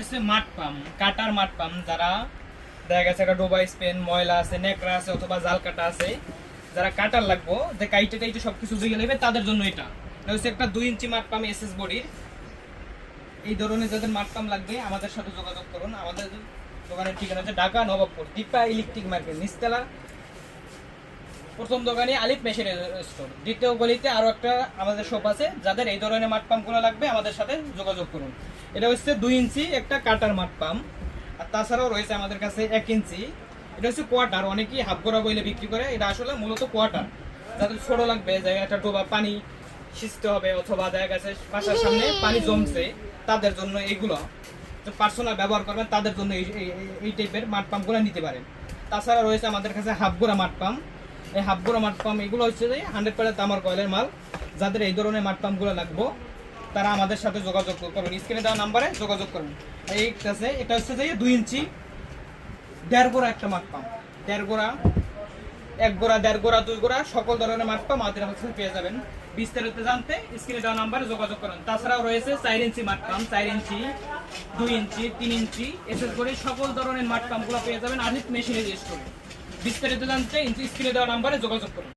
হচ্ছে মাঠ পাম্প, কাটার মাঠ পাম্প। যারা দেখা গেছে একটা ডোবা স্পেন ময়লা আছে, নেকড়া আছে অথবা জাল কাটা আছে, যারা কাটার লাগবো যে কাইটে টাইটে সবকিছু দিকে নেবে তাদের জন্য এটা হচ্ছে একটা 2 ইঞ্চি মাঠ পাম্প এসএস বডির। এই ধরনের যাদের মাঠ পাম্প লাগবে আমাদের সাথে যোগাযোগ করুন। আমাদের দোকানের ঠিকানা হচ্ছে ঢাকা নবাবপুর দীপা ইলেকট্রিক মার্কেট নিচতলা, প্রথম দোকানে আলিফ মেশিন স্টোর, দ্বিতীয় গলিতে আরো একটা আমাদের শপ আছে। যাদের এই ধরনের মাঠ পাম্পগুলো লাগবে আমাদের সাথে যোগাযোগ করুন। এটা হচ্ছে 2 ইঞ্চি একটা কাটার মাঠ পাম্প। আর তাছাড়াও রয়েছে আমাদের কাছে 1 ইঞ্চি, এটা হচ্ছে কোয়ার্টার, অনেকেই হাফ গোড়া বইলে বিক্রি করে, এটা আসলে মূলত কোয়ার্টার। যাদের ছোট লাগবে, জায়গায় একটা ডোবা পানি সিঁচতে হবে অথবা দেখা গেছে বাসার সামনে পানি জমছে, তাদের জন্য এইগুলো পার্সোনাল ব্যবহার করবেন, তাদের জন্য এই টাইপের মাঠ পাম্পগুলো নিতে পারেন। তাছাড়া রয়েছে আমাদের কাছে হাফ গোড়া মাঠ পাম্প। এই হাফ গোড়া মাঠ পাম্প এগুলো হচ্ছে যে 100% তামার কয়েলের মাল। যাদের এই ধরনের মাঠ পাম্পগুলো লাগবে তারা আমাদের সাথে যোগাযোগ করুন, স্ক্রিনে দেওয়া নাম্বারে যোগাযোগ করুন। এই আছে, এটা হচ্ছে যে 2 ইঞ্চি 1.5 গোড়া একটা মাঠ পাম্প, 1.5 গোড়া, 1 গোড়া, 1.5 গোড়া, 2 গোড়া সকল ধরনের মাঠ পাম্প আমাদের কাছে পেয়ে যাবেন। বিস্তারিত জানতে স্ক্রিনে দেওয়া নাম্বারে যোগাযোগ করুন। তাছাড়াও রয়েছে 4 ইঞ্চি মাঠ পাম্প, 4 ইঞ্চি, 2 ইঞ্চি, 3 ইঞ্চি এসএস করে সকল ধরনের মাঠ পাম্পগুলো পেয়ে যাবেন আলিফ মেশিনের স্টোরে। বিস্তারিত জানতে স্ক্রিনে দেওয়া নাম্বারে যোগাযোগ করুন।